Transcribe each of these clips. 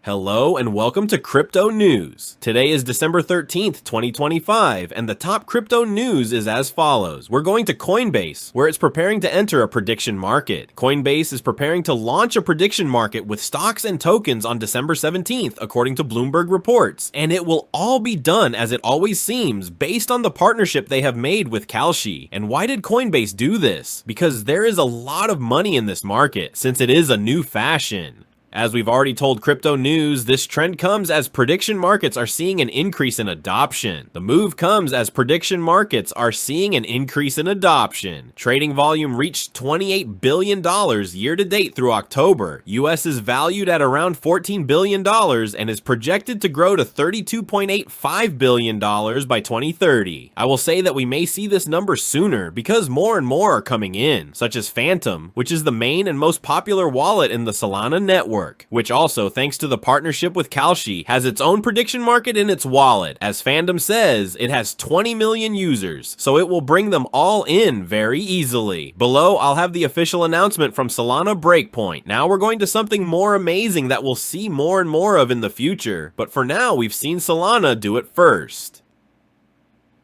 Hello and welcome to Crypto News. Today is December 13th, 2025, and the top crypto news is as follows. We're going to Coinbase, where it's preparing to enter a prediction market. Coinbase is preparing to launch a prediction market with stocks and tokens on December 17th, according to Bloomberg reports. And it will all be done as it always seems, based on the partnership they have made with Kalshi. And why did Coinbase do this? Because there is a lot of money in this market, since it is a new fashion. As we've already told Crypto News, this trend comes as prediction markets are seeing an increase in adoption. The move comes as prediction markets are seeing an increase in adoption. Trading volume reached $28 billion year to date through October. US is valued at around $14 billion and is projected to grow to $32.85 billion by 2030. I will say that we may see this number sooner because more and more are coming in, such as Phantom, which is the main and most popular wallet in the Solana network, which also, thanks to the partnership with Kalshi, has its own prediction market in its wallet. As Fandom says, it has 20 million users, so it will bring them all in very easily. Below, I'll have the official announcement from Solana Breakpoint. Now we're going to something more amazing that we'll see more and more of in the future, but for now, we've seen Solana do it first.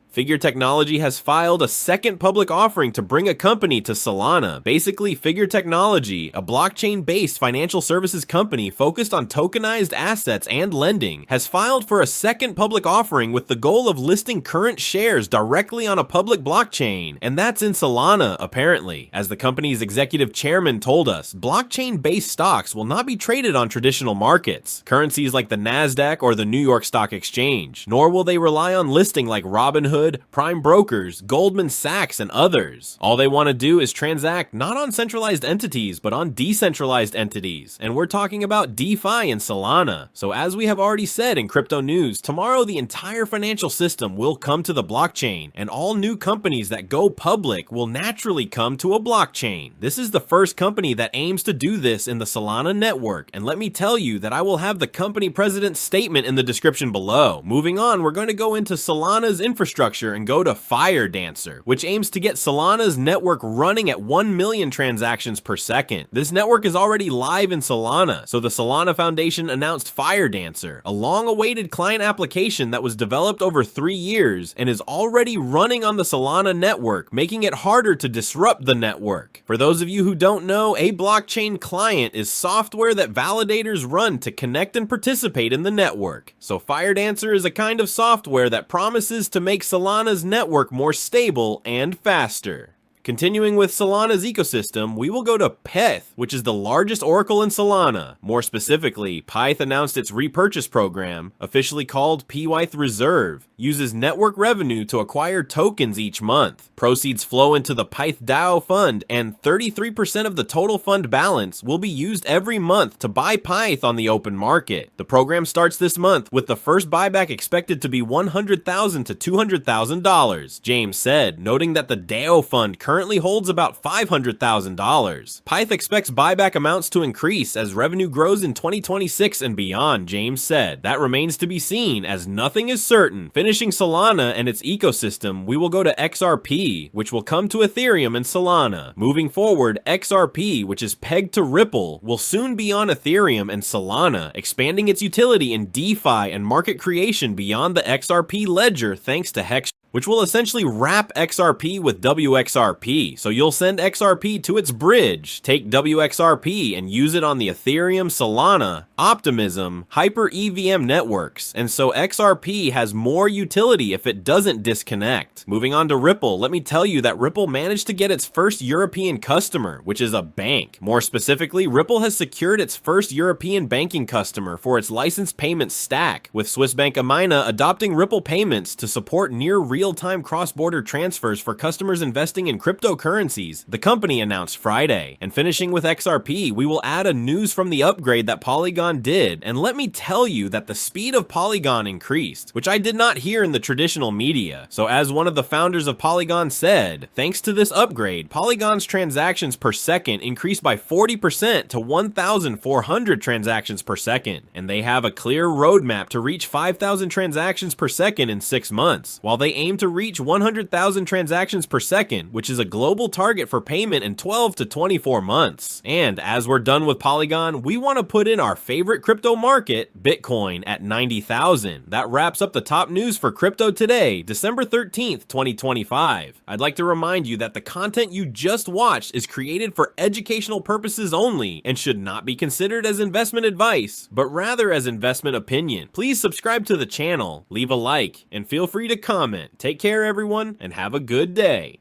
Figure Technology has filed a second public offering to bring a company to Solana. Basically, Figure Technology, a blockchain-based financial services company focused on tokenized assets and lending, has filed for a second public offering with the goal of listing current shares directly on a public blockchain, and that's in Solana, apparently. As the company's executive chairman told us, blockchain-based stocks will not be traded on traditional markets, currencies like the Nasdaq or the New York Stock Exchange, nor will they rely on listing like Robinhood, Prime Brokers, Goldman Sachs, and others. All they want to do is transact not on centralized entities, but on decentralized entities. And we're talking about DeFi and Solana. So as we have already said in Crypto News, tomorrow the entire financial system will come to the blockchain, and all new companies that go public will naturally come to a blockchain. This is the first company that aims to do this in the Solana network, and let me tell you that I will have the company president's statement in the description below. Moving on, we're going to go into Solana's infrastructure and go to Firedancer, which aims to get Solana's network running at 1 million transactions per second. This network is already live in Solana, so the Solana Foundation announced Firedancer, a long-awaited client application that was developed over 3 years and is already running on the Solana network, making it harder to disrupt the network. For those of you who don't know, a blockchain client is software that validators run to connect and participate in the network. So Firedancer is a kind of software that promises to make Solana's network more stable and faster. Continuing with Solana's ecosystem, we will go to Pyth, which is the largest oracle in Solana. More specifically, Pyth announced its repurchase program, officially called Pyth Reserve, uses network revenue to acquire tokens each month. Proceeds flow into the Pyth DAO fund, and 33% of the total fund balance will be used every month to buy Pyth on the open market. The program starts this month, with the first buyback expected to be $100,000 to $200,000, James said, noting that the DAO fund currently holds about $500,000. Pyth expects buyback amounts to increase as revenue grows in 2026 and beyond, James said. That remains to be seen, as nothing is certain. Finishing Solana and its ecosystem, we will go to XRP, which will come to Ethereum and Solana. Moving forward, XRP, which is pegged to Ripple, will soon be on Ethereum and Solana, expanding its utility in DeFi and market creation beyond the XRP Ledger thanks to Hex, which will essentially wrap XRP with WXRP. So you'll send XRP to its bridge, take WXRP and use it on the Ethereum, Solana, Optimism, Hyper EVM networks. And so XRP has more utility if it doesn't disconnect. Moving on to Ripple, let me tell you that Ripple managed to get its first European customer, which is a bank. More specifically, Ripple has secured its first European banking customer for its licensed payment stack, with Swiss bank Amina adopting Ripple payments to support near real-time cross-border transfers for customers investing in cryptocurrencies, the company announced Friday. And finishing with XRP, we will add a news from the upgrade that Polygon did, and let me tell you that the speed of Polygon increased, which I did not hear in the traditional media. So as one of the founders of Polygon said, thanks to this upgrade, Polygon's transactions per second increased by 40% to 1,400 transactions per second, and they have a clear roadmap to reach 5,000 transactions per second in 6 months, while they aim aim to reach 100,000 transactions per second, which is a global target for payment in 12 to 24 months. And as we're done with Polygon, we want to put in our favorite crypto market, Bitcoin, at 90,000. That wraps up the top news for crypto today, December 13th, 2025. I'd like to remind you that the content you just watched is created for educational purposes only and should not be considered as investment advice, but rather as investment opinion. Please subscribe to the channel, leave a like, and feel free to comment. Take care, everyone, and have a good day.